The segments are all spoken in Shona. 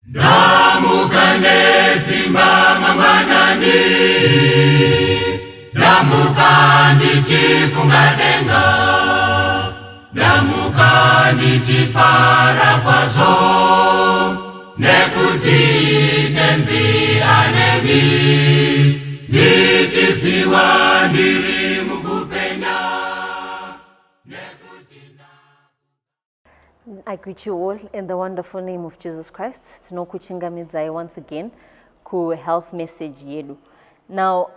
Damuka nesimba mangwanani, damuka ndichifunga denga, damuka ndichifara kwazvo, nekuti tenzi anemi, ndichiziwa ndiri mukupenya. I greet you all in the wonderful name of Jesus Christ. Tinokuchingamidzai once again ku health message yedu. Now,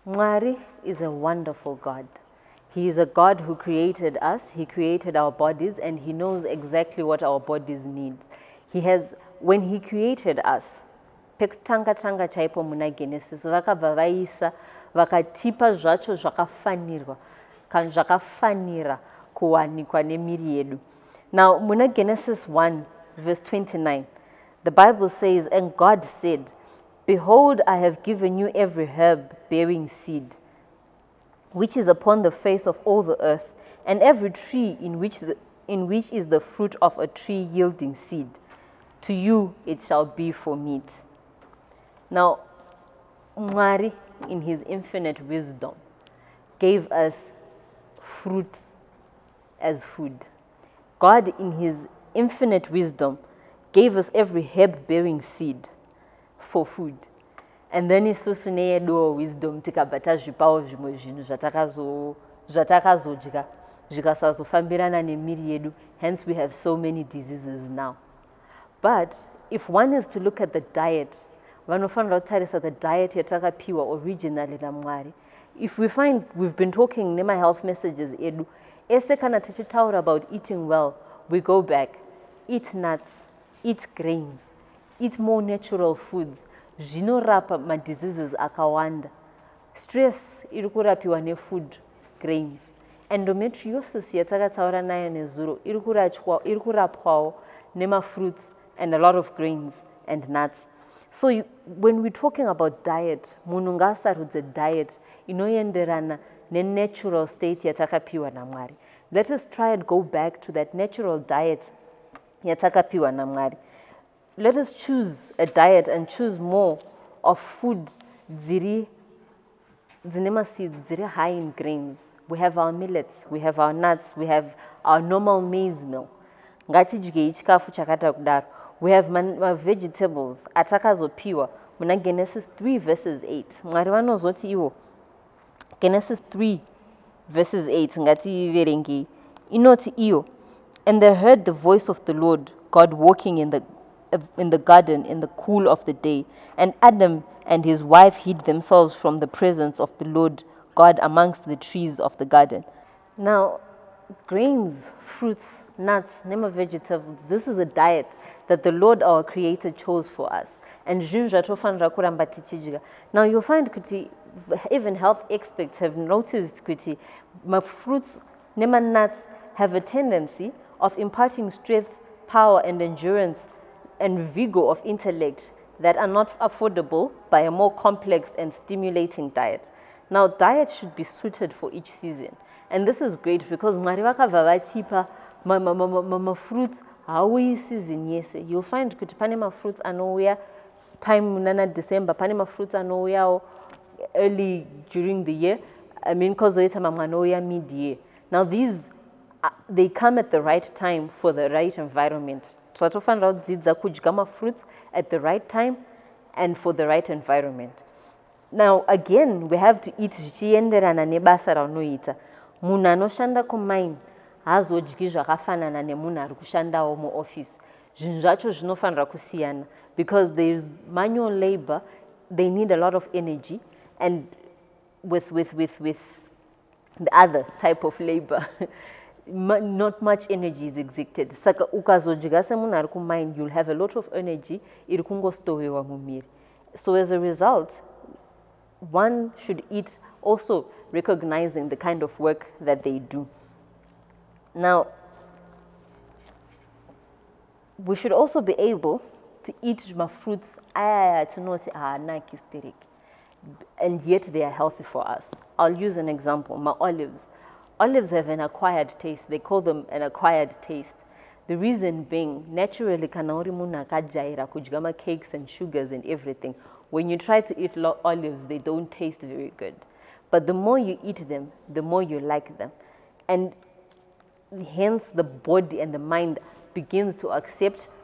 Mwari is a wonderful God. He is a God who created us. He created our bodies, and He knows exactly what our bodies need. When He created us, pekutanga chaipo muna Genesis, vakabva vaisa vakatipa zvacho zvakafanira kuwanikwa nemiri yedu. Now, muna Genesis 1 verse 29, the Bible says, "And God said, Behold, I have given you every herb bearing seed, which is upon the face of all the earth, and every tree in which is the fruit of a tree yielding seed. To you it shall be for meat." Now, Mwari, in His infinite wisdom, gave us fruit as food. God, in His infinite wisdom, gave us every herb-bearing seed for food. And then isusu neyedu wisdom tikabata zvipawo zvimwe zvinhu zvatakazodya zvikasazofambirana nemiri yedu. Hence we have so many diseases now. But if one is to look at the diet, vanofanira kutarisa the diet yatakapiwa originally naMwari. If we find we've been talking nema health messages edu, ese kana tichitaura about eating well, we go back, eat nuts, eat grains, eat more natural foods. Zvinorapa madiseases akawanda. Stress iri kurapiwa nefood, grains. Endometriosis yatakataura nayo nezuro iri kurapwawo nema fruits and a lot of grains and nuts. So when we're talking about diet, munhu ngaasarudze diet inoenderana ne-natural state yatakapiwa naMwari. Let us try and go back to that natural diet yatakapiwa naMwari. Let us choose a diet and choose more of food dzine seeds, dziri high in grains. We have our millets, we have our nuts, we have our normal maize meal. Ngatidye chikafu chakada kudaro. We have vegetables atakazopiwa muna Genesis 3 verses 8. Mwari vanozoti iwo. Genesis 3 verses 8 ngativerengei. Inoti iyo, "And they heard the voice of the Lord God walking in the garden in the cool of the day, and Adam and his wife hid themselves from the presence of the Lord God amongst the trees of the garden." Now, grains, fruits, nuts, nema vegetables, this is a diet that the Lord our Creator chose for us. And zvinhu zvatofanira kuramba tichidya. Now you'll find kuti even health experts have noticed kuti fruits nema nuts have a tendency of imparting strength, power and endurance and vigor of intellect that are not affordable by a more complex and stimulating diet. Now, diet should be suited for each season. And this is great because Mwari vakabva vachipa fruits hauyi season yese. You'll find kuti pane fruits anouya time munana December, pane fruits anouya early during the year. I mean, kozoita mamwe anouya mid-year. Now, they come at the right time for the right environment. So tofanira kudzidza kudya fruits at the right time and for the right environment. Now again, we have to eat zvichienderana nebasa raunoita. Munhu anoshanda kumine haazodyi zvakafanana nemunhu ari kushandawo muoffice. Zvinhu zvacho zvinofanira kusiyana because there is manual labor. They need a lot of energy, and with the other type of labor not much energy is exerted. Saka ukazodya semunhu ari kumine, you'll have a lot of energy iri kungostowewa mumiri. So as a result, one should eat also recognizing the kind of work that they do. Now, we should also be able to eat fruits and yet they are healthy for us. I'll use an example, my olives. Olives have an acquired taste. They call them an acquired taste. The reason being, naturally, kana uri munhu akajaira kudya cakes and sugars and everything, when you try to eat olives, they don't taste very good. But the more you eat them, the more you like them. And hence the body and the mind begins to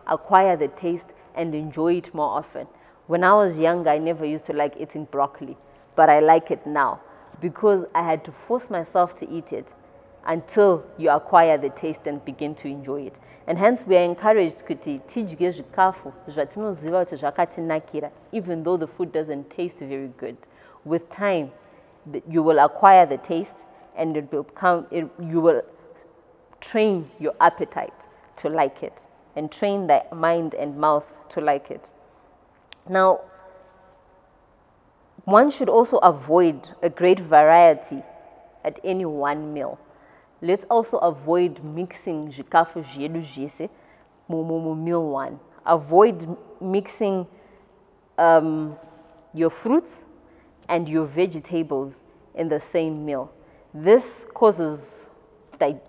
acquire the taste and enjoy it more often. When I was younger, I never used to like eating broccoli, but I like it now because I had to force myself to eat it until you acquire the taste and begin to enjoy it. And hence we are encouraged kuti tidye zvikafu zvatinoziva kuti zvakatinakira, even though the food doesn't taste very good. With time, you will acquire the taste and you will train your appetite to like it and train the mind and mouth to like it. Now, one should also avoid a great variety at any one meal. Let's also avoid mixing zvikafu zvedu zvese mu meal one. Avoid mixing your fruits and your vegetables in the same meal. This causes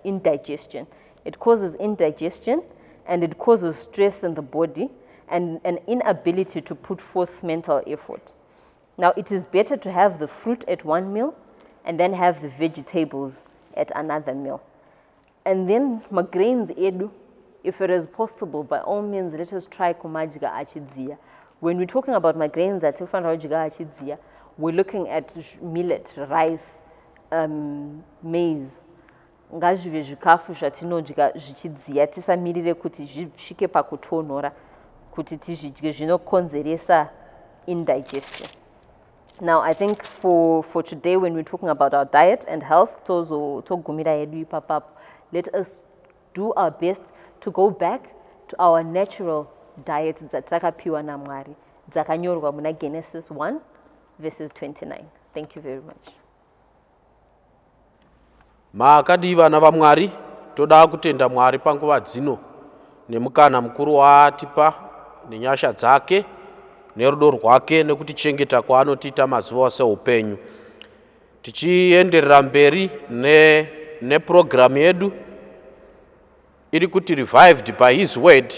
indigestion. It causes indigestion and it causes stress in the body and an inability to put forth mental effort. Now, it is better to have the fruit at one meal and then have the vegetables at another meal. And then grains edu, if it is possible, by all means, let us try kumadya achidziya. When we're talking about grains that achidziya, we're looking at millet, rice, maize. Ngazvive zvikafu zvatinodya zvichidziya tisamirire kuti zvisvike pakutonhora kuti tizvidye zvinokonzeresa indigestion. Now, I think for today, when we're talking about our diet and health, let us do our best to go back to our natural diet dzatakapiwa naMwari dzakanyorwa muna Genesis 1 verses 29. Thank you very much. Maakadiwa na vaMwari, toda kutenda Mwari panguva dzino nemukana mukuru waatipa nenyasha dzake nerudo rwake nekutichengeta kwaanotiita mazuva ose upenyu. Tichienderera mberi neprogramu yedu iri kuti revived by his word,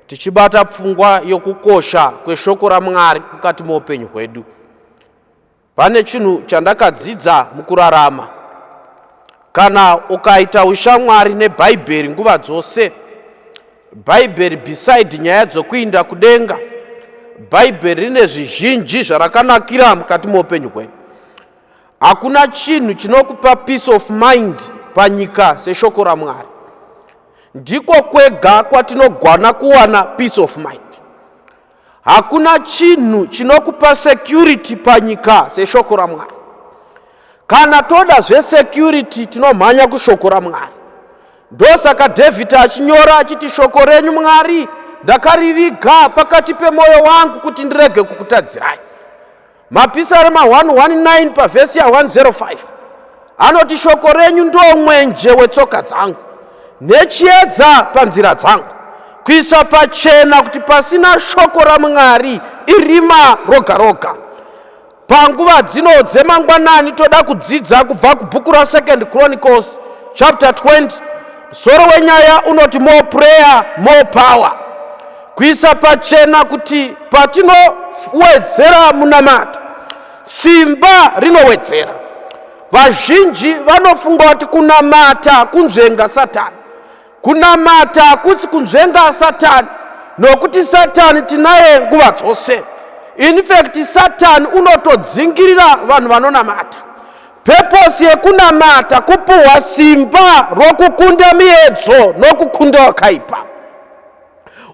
tichibata pfungwa yokukosha kweshoko raMwari mukati muupenyu hwedu. Pane chinhu chandakadzidza mukurarama: kana ukaita ushamwari neBhaibheri nguva dzose, Bhaibheri beside nyaya dzokuinda kudenga, Bhaibheri rine zvizhinji zvarakanakira mukati muupenyu hwedu. Hakuna chinhu chinokupa peace of mind panyika seshoko raMwari. Ndiko kwega kwatinogwana kuwana peace of mind. Hakuna chinhu chinokupa security panyika seshoko raMwari. Kana toda zvesecurity tinomhanya kushoko raMwari. Ndosaka David achinyora achiti, shoko renyu Mwari ndakariviga pakati pemwoyo wangu kuti ndirege kukutadzirai. Mapisarema 119 pavhesi ya 105 anoti, shoko renyu ndo mwenje wetsoka dzangu nechiedza panzira dzangu, kuisa pachena kuti pasina shoko raMwari irima roga roga. Panguva dzino dzemangwanani toda kudzidza kubva kubhuku ra2 Chronicles chapter 20. Musoro wenyaya unoti more prayer, more power. Kuisa pachena kuti patinowedzera munamato, simba rinowedzera. Vazhinji vanofunga kuti kunamata kunzvenga Satani. Kunamata hakusi kunzvenga Satani, nokuti Satani tinaye nguva dzose. In fact, Satani unotodzingirira vanhu vanonamata. Purpose yekunamata kupuhwa simba rokukunda miedzo nokukunda wakaipa.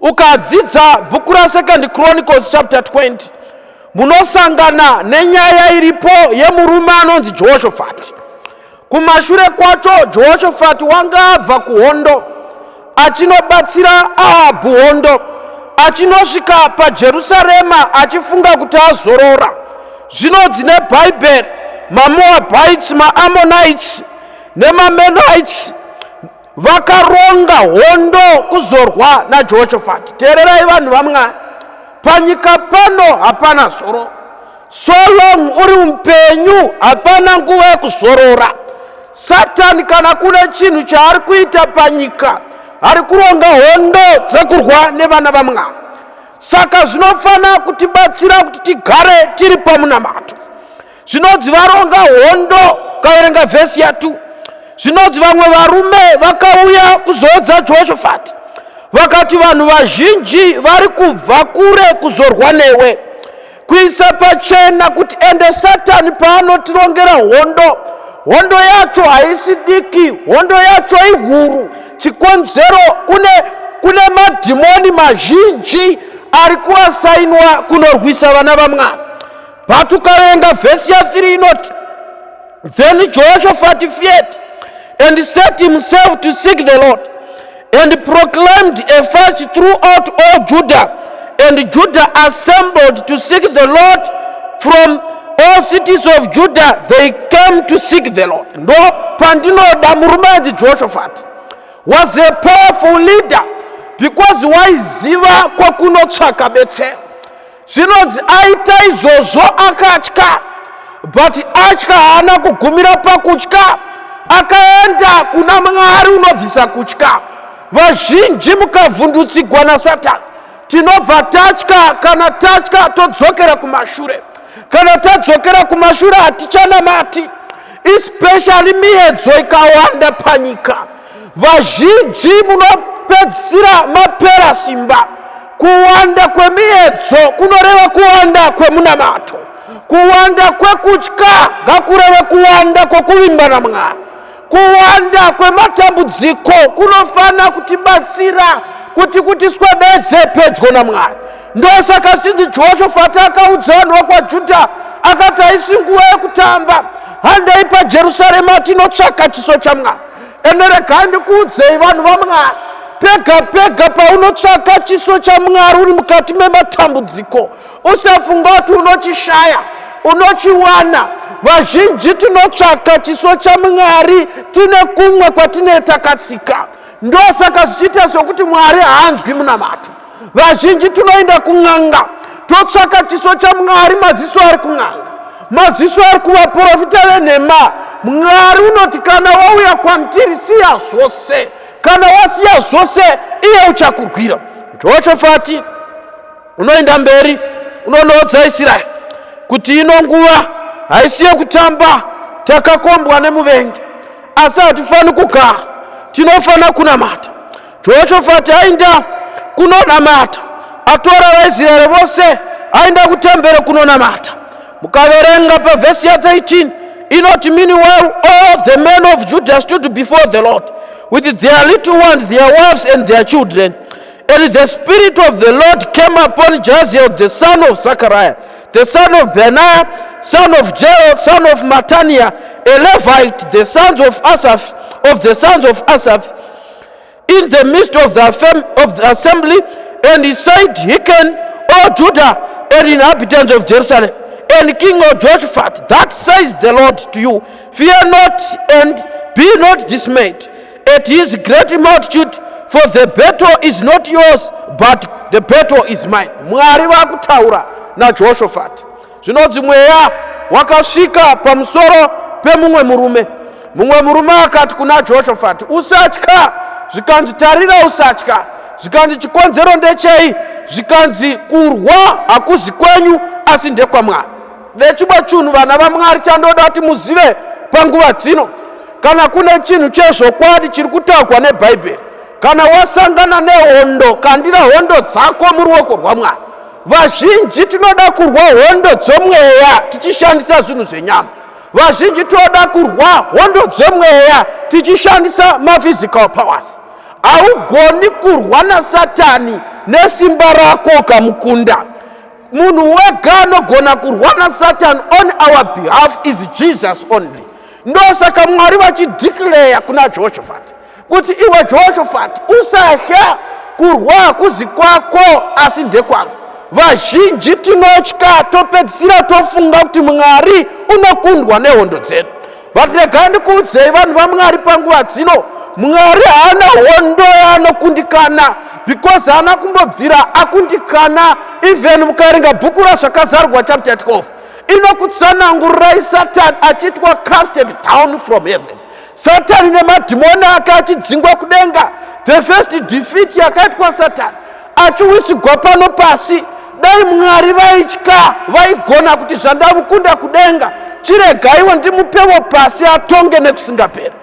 Ukadzidza bhuku ra2 Chronicles chapter 20, munosangana nenyaya iripo yemurume anonzi Jehoshaphat. Kumashure kwacho Jehoshaphat wanga abva kuhondo achinobatsira Ahabhu hondo, achinosvika paJerusarema achifunga kuti azorora. Zvino dzine Bhaibheri, maMoabites, maAmmonites nemaMenites vakaronga hondo kuzorwa naJehoshaphat. Teererai vanhu vaMwari, panyika pano hapana zororo. So long uri upenyu hapana nguva yekuzorora. Satani kana kune chinhu chaari kuita panyika, ari kuronga hondo dzekurwa nevana vaMwari. Saka zvinofana kutibatsira kuti tigare tiri pamunamato. Zvinodzi varonga hondo, kaverenga vhesi ya2. Zvinodzi vamwe varume vakauya kuzodza Jehoshafati. Vakati vanhu vazhinji vari kubva kure kuzorwa newe. Kuisa pachena kuti ende Satani paanotirongera hondo. Hondo yacho haisi diki, hondo yacho ihuru. Chikonzero kune madhimoni mazhinji ari kuasainwa kunorwisa vana vaMwari. Patukaverenga vhesi ya3 inoti, then Jehoshaphat feared and set himself to seek the Lord, and proclaimed a fast throughout all Judah. And Judah assembled to seek the Lord. From all cities of Judah they came to seek the Lord. Ndo pandinoda murume Jehoshaphat was a powerful leader because waiziva kwakunotsvaka betsero. Zvinonzi aita izvozvo akatya, but atya haana kugumira pakutya, akaenda kuna Mwari unobvisa kutya. Vazhinji mukavhundutsigwa naSatani tinobva tatya, kana tatya todzokera kumashure. Kana tadzokera kumashure hatichanamati, especially miedzo ikawanda panyika. Vazhinji munopedzisira mapera simba. Kuwanda kwemiedzo kunoreva kuwanda kwemunamato. Kuwanda kwekutya ngakureve kuwanda kwokuvimba naMwari. Kuwanda kwematambudziko kunofana kutibatsira kuti swededze pedyo naMwari. Ndosaka chinzi Jehoshaphat akaudza vanhu vokwaJudha akati haisi nguva yekutamba, handei paJerusarema tinotsvaka chiso chaMwari. Ende regai ndikuudzei vanhu vaMwari, pega pega paunotsvaka chiso chaMwari uri mukati mematambudziko, usafunga kuti unochishaya, unochiwana. Vazhinji tinotsvaka chiso chaMwari tine kumwe kwatine takatsika. Ndosaka zvichiita sokuti Mwari haanzwi munamato. Vazhinji tunoenda kun'anga totsvaka chiso chaMwari, maziso ari kun'anga, maziso ari kuvaprofita venhema. Mwari unoti kana wauya kwandiri siya zvose, kana wasiya zvose iye uchakurwira. Jehoshaphat unoenda mberi unonoudza Israeri kuti ino nguva haisi yekutamba, takakombwa nemuvengi, asi hatifani kugara, tinofana kunamata. Jehoshaphat aenda kunonamata, atora vaIsraeri vose aenda kutembere kunonamata. Mukaverenga pavhesi ya13 inoti, meanwhile all the men of Judah stood before the Lord with their little ones, their wives and their children. And the Spirit of the Lord came upon Jaziel, the son of Zechariah, the son of Benaiah, son of Joel, son of Mattaniah, a Levite, the sons of Asaph, in the midst of the assembly. And he said, hearken, O Judah and inhabitants of Jerusalem, and King of Jehoshaphat, that says the Lord to you, fear not and be not dismayed at his great multitude, for the battle is not yours, but the battle is mine. Mwari vakutaura na Jehoshaphat. Zvinodzi mweya wakasvika pamusoro pemumwe murume akati kuna Jehoshaphat, usatya. Zvikanzi tarira usatya. Zvikanzi chikonzero ndechei? Zvikanzi kurwa hakuzi kwenyu asi ndekwaMwari. Nechimwe chinhu vana vaMwari chandoda kuti muzive panguva dzino, kana kune chinhu chezvokwadi chiri kutaurwa neBhaibheri, kana wasangana nehondo, kandira hondo dzako muruoko rwaMwari. Vazhinji tinoda kurwa hondo dzomweya tichishandisa zvinhu zvenyama. Vazhinji tinoda kurwa hondo dzomweya tichishandisa maphysical powers. Haugoni kurwa naSatani nesimba rako kamukunda. Munhu wega anogona kurwa naSatani on our behalf is Jesus only. Ndosaka Mwari vachideclare kuna Jehoshaphat kuti iwe Jehoshaphat usatya, kurwa hakuzi kwako asi ndekwangu. Vazhinji tinotya, topedzisira tofunga kuti Mwari unokundwa nehondo dzedu. But regai ndikuudzei vanhu vaMwari panguva dzino, Mwari haana hondo yaanokundikana, because haana kumbobvira akundikana. Even mukaverenga bhuku razvakazarurwa chapter 12 inokutsanangururai Satani achitwa casted down from heaven. Satani nemadhimoni ake achidzingwa kudenga. the first defeat yakaitwa Satani achiwisigwa pano pasi, dai Mwari vaitya vaigona kuti zvandamukunda kudenga chiregaiwe ndimupewo pasi atonge nekusingaperi.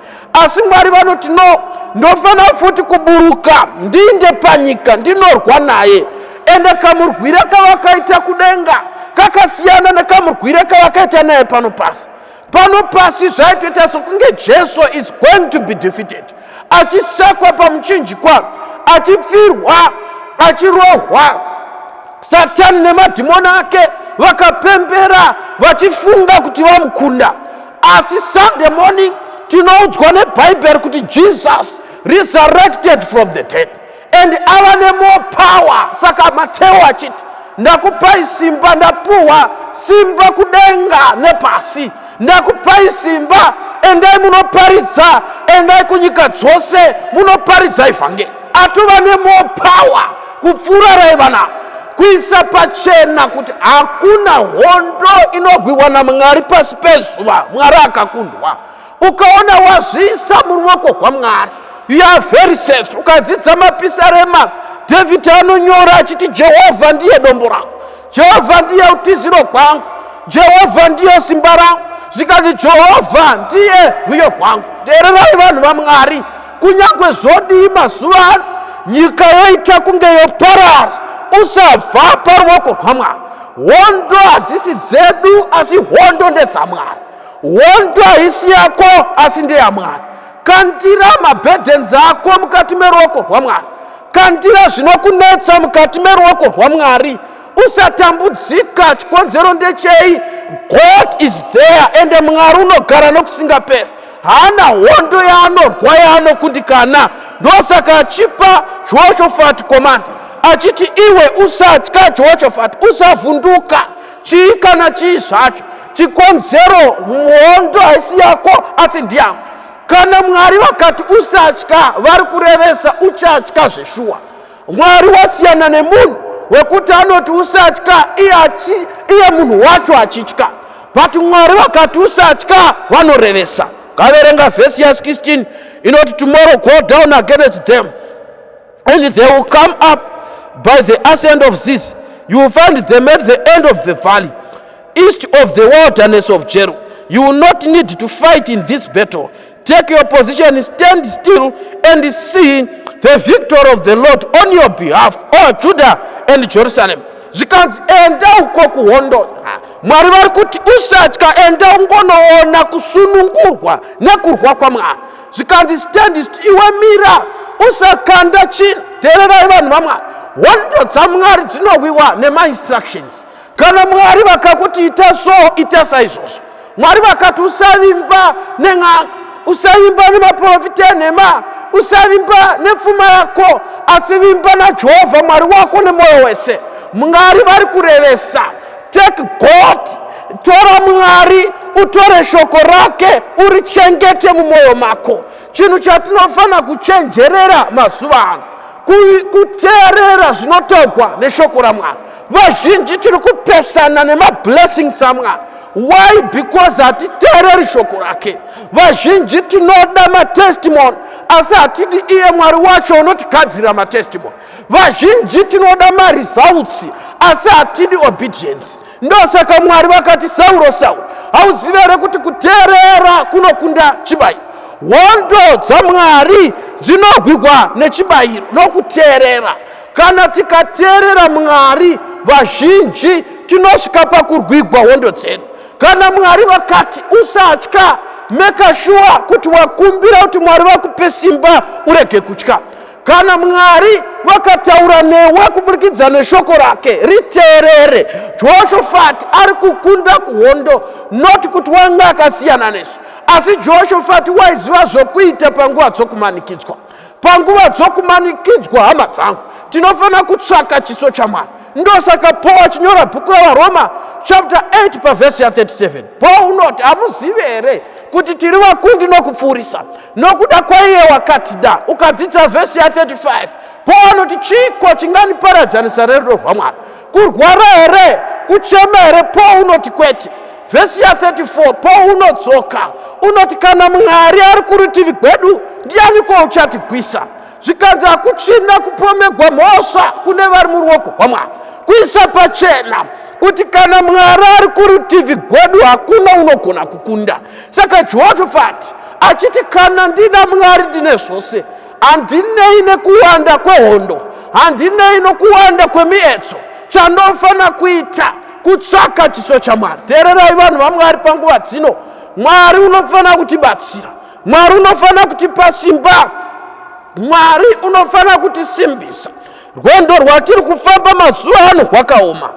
Asi Mwari vanoti no, ndofana futi kuburuka ndinde panyika ndinorwa naye, ende kamurwire kavakaita kudenga kakasiyana nekamurwire kavakaita naye pano pasi. Pano pasi zvaitoita sokunge Jesu is going to be defeated, achisekwa pamuchinjikwa, achipfirwa, achirohwa. Satani nemadhimoni ake vakapembera vachifunga kuti vamukunda. Asi Sunday morning tinoudzwa neBhayibheri kuti Jesus resurrected from the dead and ava nemore power. Saka Mateo achiti ndakupai simba, ndapuwa simba kudenga nepasi, ndakupai simba, endai munoparidza, endai kunyika dzose munoparidza evhangeri. Atova nemore power kupfuura raivana, kuisa pachena kuti hakuna hondo inogwiwa naMwari pasi pezuva. Mwari akakundwa. Ukaona wazviisa muruoko rwaMwari, you are very safe. Ukadzidza mapisarema, David anonyora achiti Jehovha ndiye dombo rangu, Jehovha ndiye utiziro hwangu, Jehovha ndiye simba rangu. Zvikati Jehovha ndiye rwiyo rwangu. Teererai vanhu vaMwari, kunyangwe zvodii mazuva ano nyika yoita kunge yoparara, usabva paruoko rwaMwari. Hondo hadzisi dzedu, asi hondo ndedzaMwari. Hondo haisi yako, asi ndeyaMwari. Kandira mabhedhenzi ako mukati meruoko rwaMwari, kandira zvinokunetsa mukati meruoko rwaMwari. Usatambudzika, chikonzero ndechei? God is there, ende Mwari unogara nokusingaperi. Hana hondo yaanorwa yaanokundikana. Ndosaka achipa Jehoshaphat command achiti iwe usatya Jehoshaphat, usavhunduka chii kana chii zvacho. Chikonzero muhondo haisi yako, asi ndiyangu. Kana Mwari vakati usatya, vari kurevesa uchatya zveshuwa. Mwari wasiyana nemunhu wekuti anoti usatya iye munhu wacho achitya, but Mwari vakati usatya vanorevesa. Kaverenga vhesi ya16 inoti tomorrow go down against them and they will come up by the ascent of Ziz. You will find them at the end of the valley, east of the wilderness of Jeru. You will not need to fight in this battle. Take your position, stand still, and see the victory of the Lord on your behalf, O Judah and Jerusalem. Zvikanzi enda uko kuhondo. Mwari vari kuti usatya, enda ungonoona kusunungurwa nekurwa kwaMwari. Zvikanzi stand still, iwe mira, usakanda chinhu. Teererai vanhu vaMwari, hondo dzaMwari dzinowiwa nema-instructions. Kana Mwari vakakuti ita so, ita saizvozvo. Mwari vakati usavimba nen'anga, usavimba nemaprofita enhema, usavimba nepfuma yako, asi vimba naJehovha Mwari wako nemwoyo wese. Mwari vari kurevesa. Take God, tora Mwari, utore shoko rake, urichengete mumwoyo mako. Chinhu chatinofana kuchenjerera mazuva ano, kuteerera zvinotogwa neshoko raMwari. Vazhinji tiri kupesana nemablessings aMwari. Why? Because hatiteereri shoko rake. Vazhinji tinoda matestimony, asi hatidi iye Mwari wacho unotigadzira matestimony. Vazhinji tinoda maresults, asi hatidi obedience. Ndosaka Mwari vakati Sauro, Sauro, hauzivi here kuti kuteerera kunokunda chibayiro. Hondo dzaMwari dzinogwigwa nechibayiro nokuteerera. Kana tikateerera Mwari, vazhinji tinosvika pakurwigwa hondo dzedu. Kana Mwari vakati usatya, make sure kuti wakumbira kuti Mwari vakupe simba urege kutya. Kana Mwari vakataura newe kuburikidza neshoko rake, riteerere. Jehoshaphat ari kukunda kuhondo, not kuti wanga akasiyana nesu, asi Jehoshaphat waiziva zvokuita panguva dzokumanikidzwa. Panguva dzokumanikidzwa, hama dzangu, tinofana kutsvaka chiso chaMwari. Ndosaka Paul achinyora bhuku raVaroma chapter 8 pavhesi ya 37. Paul unoti hamuzivi here kuti tiri vakundi nokupfuurisa nokuda kwaiye wakatida. Ukadzidza vhesi ya 35, Paul anoti chiko chinganiparadzanisa nerudo rwaMwari? Kurwara here? Kuchema here? Paul unoti kwete. Vhesi ya 34, Paul unodzoka unoti kana Mwari ari kurutivi kwedu, ndianiko uchatigwisa? zvikanzi hakuchina kupomegwa mhosva kune vari muruoko rwaMwari, kuisa pachena kuti kana Mwari ari kurutivi gwedu hakuna unogona kukunda. Saka Jehoshafati achiti kana ndina Mwari ndine zvose, handinei nekuwanda kwehondo, handinei nokuwanda kwemietso. Chandofana kuita kutsvaka chiso chaMwari. Teererai vanhu vaMwari panguva dzino, Mwari unofana kutibatsira, Mwari unofana kutipa simba, Mwari unofana kutisimbisa. Rwendo rwatiri kufamba mazuva ano rwakaoma.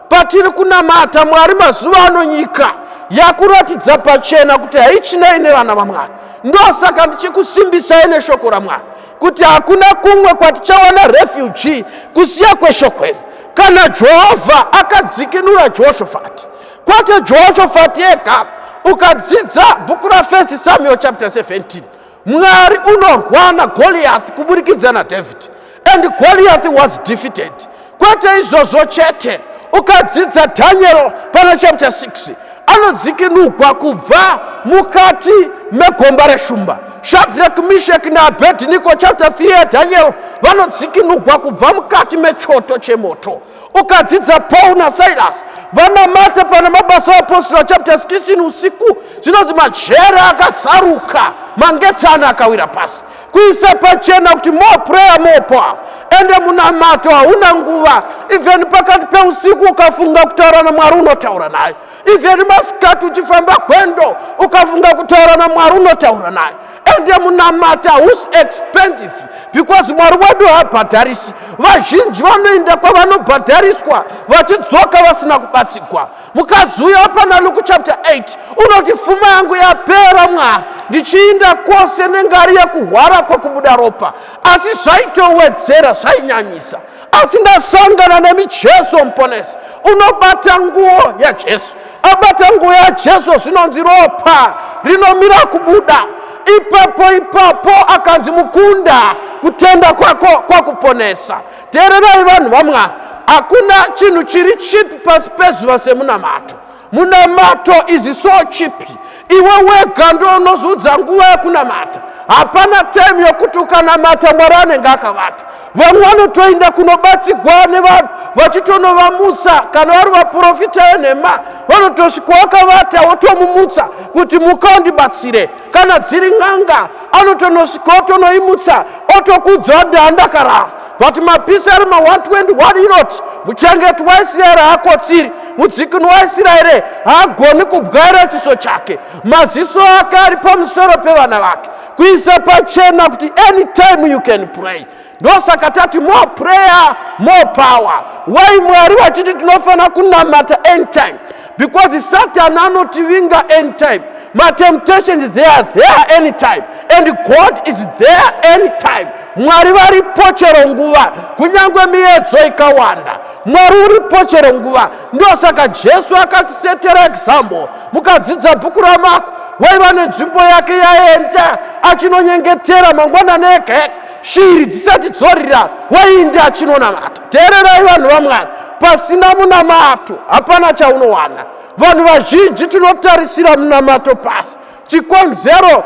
Patiri kunamata Mwari mazuva ano, nyika yakuratidza pachena kuti haichinei nevana vaMwari. Ndosaka ndichikusimbisai neshoko raMwari kuti hakuna kumwe kwatichawana refugee kusiya kweshoko iri. Kana Jehovha akadzikinura Jehoshafati, kwete Jehoshafati ega. Ukadzidza bhuku ra1 Samuel chapter 17, Mwari unorwana Goliath kuburikidza naDavid, and Goliath was defeated. Kwete izvozvo chete, ukadzidza Daniel pana chapter 6, anodzikinurwa kubva mukati megomba reshumba. Shadrach, Meshach naAbednego chapter 3 yaDaniel vanodzikinurwa kubva mukati mechoto chemoto. Ukadzidza Paul naSilas vanamata pana mabasa apostle chapter 16 usiku, zvinonzi majera akasaruka, mangetani akawira pasi. Kuisa pachena kuti more prayer more power. Ende munamato hauna nguva. Even pakati peusiku ukafunga kutaura naMwari unotaura naye. Even masikati uchifamba gwendo ukafunga kutaura naMwari unotaura naye. Ende munamata who's expensive, because Mwari wedu habhadharisi. Vazhinji vanoenda kwavanobhadhariswa vachidzoka vasina kubatsigwa. Mukadzi uyo pana Luke chapter 8 unoti pfuma yangu yapera Mwari, ndichiinda kwose nengari yakuhwara kwakubuda ropa, asi zvaitowedzera zvainyanyisa. Asi ndasangana nemiJesu muponesi. Unobata nguo yaJesu, abata nguo yaJesu, zvinonzi ropa rinomira kubuda. Ipapo akanzi mukunda, kutenda kwako kwakuponesa. Teererai vanhu vaMwari, hakuna chinhu chiri chipi pasi pezuva semunamato. Munamato is so cheap. Iwe wega ndo unozudza nguva yekunamata. Hapana time yokuti ukanamata Mwari anenge akavata. Vamwe vanotoenda kunobatsigwa nevanhu vachitonovamutsa, kana vari vaprofita venhema vanotosvika vakavata wotomumutsa kuti muka undibatsire. Kana dziri n'anga anotonosvika otonoimutsa otokudza ndakarara. But mapisi ari ma121 inoti muchengeti waIsraeri haakotsiri, mudzikini waIsraeri haagoni kubwaira chiso chake, maziso ake ari pamusoro pevana vake, kuisa pachena kuti anytime you can pray. Ndosaka tati more prayer more power. Why Mwari vachiti tinofana kunamata end time? Because Satan anotivinga end time. My temptation is there anytime, and God is there anytime. Mwari varipo chero nguva, kunyangwe miedzo ikawanda, Mwari uripo chero nguva. Ndosaka Jesu akatisetera example. Mukadzidza bhuku raMarko, waiva nenzvimbo yake yaenda achinonyengetera mangwanani ega, shiri dzisati dzorira, wainda achinonamata. Teererai vanhu vaMwari, pasina munamato hapana chaunowana. Vanhu vazhinji tinotarisira munamato pasi. Chikonzero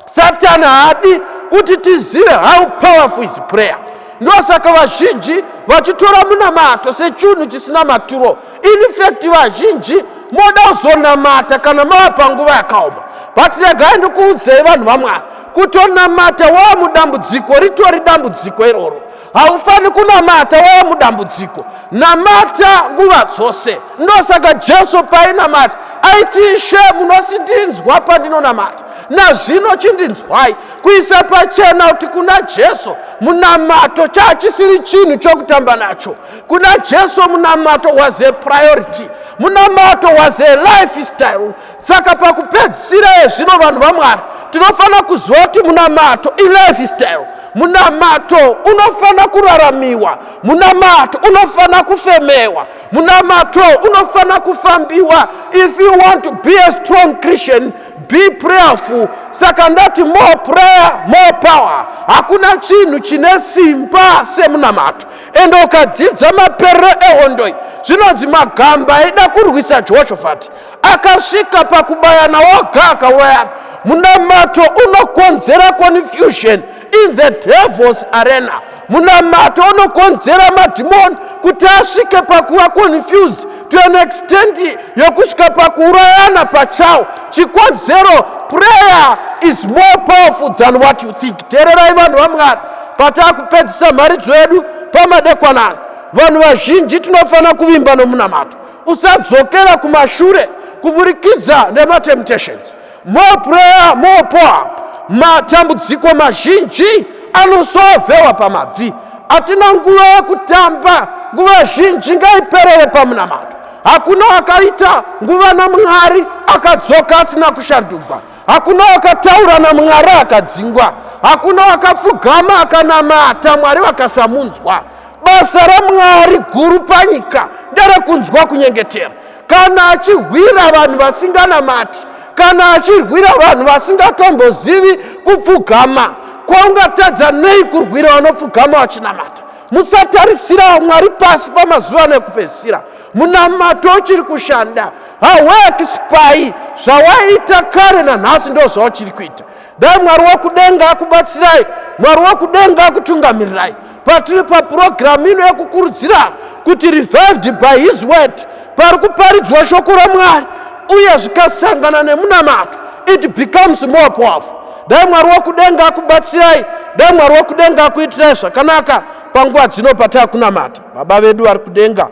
Satan haadi kuti tizive how powerful is prayer. Ndosaka vazhinji vachitora munamato sechinhu chisina maturo. In fact vazhinji moda kuzonamata kana mava panguva yakaoma. But regai ndikuudzei vanhu vaMwari, kutonamata wava mudambudziko ritori dambudziko iroro. Haufani kunamata wava mudambudziko, namata nguva dzose. Ndosaka Jesu painamata aiti, Ishe munosindinzwa pandinonamata, nazvino chindinzwai. Kuisa pachena kuti kuna Jesu munamato chachisiri chinhu chokutamba nacho. Kuna Jesu munamato was a priority, munamato was a lifestyle. Saka pakupedzisira zvino vanhu vaMwari tinofana kuziva kuti munamato ilifestyle. Munamato unofana kuraramiwa, munamato unofana kufemewa, munamato unofana kufambiwa. If you want to be a strong Christian, be prayerful. Saka ndati more prayer more power. Hakuna chinhu chine simba semunamato. Endo ukadzidza maperero ehondoi, zvinonzi magamba aida kurwisa Jehoshafati akasvika pakubayana woga akauraya. Munamato unokonzera confusion in the devil's arena. Munamato unokonzera madhimoni kuti asvike pakuva confused to an extent yokusvika pakuurayana pachawo. Chikonzero, prayer is more powerful than what you think. Teererai vanhu vaMwari, patakupedzisa mharidzo yedu pamadekwanani, vanhu vazhinji tinofanira kuvimba nomunamato. Usadzokera kumashure kuburikidza nematemptations. More prayer, more power. Matambudziko mazhinji anosolvewa pamabvi. Hatina nguva yekutamba, nguva zhinji ngaiperere pamunamato. Hakuna wakaita nguva naMwari akadzoka asina kushandurwa. Hakuna wakataura naMwari akadzingwa. Hakuna wakapfugama akanamata Mwari vakasamunzwa. Basa raMwari guru panyika nderekunzwa kunyengetera. Kana achirwira vanhu vasinganamati, kana achirwira vanhu vasingatombozivi kupfugama, kwaungatadza nei kurwira vanopfugama vachinamata? Musatarisira Mwari pasi pamazuva nekupedzisira. Munamato uchiri kushanda, hauexpire. Zvawaita kare nanhasi ndo zvauchiri kuita. Dai Mwari wokudenga akubatsirai, Mwari wokudenga akutungamirirai. Patiri papurogiramu ino yekukurudzira kuti revived by his word, pari kuparidzwa shoko raMwari uye zvikasangana nemunamato, it becomes more powerful. Dai Mwari wokudenga akubatsirai, dai Mwari wokudenga akuitirai zvakanaka panguva dzino patakunamata. Baba vedu vari kudenga,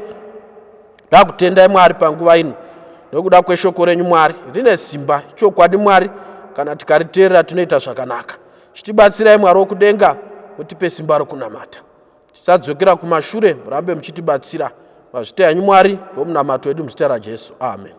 ndakutendai Mwari panguva ino nokuda kweshoko renyu Mwari. Rine simba, chokwadi Mwari, kana tikariteerera tinoita zvakanaka. Chitibatsirai Mwari wokudenga, mutipe simba rokunamata. Tisadzokera kumashure, murambe muchitibatsira. Mazita enyu Mwari, nomunamato wedu muzita raJesu. Amen.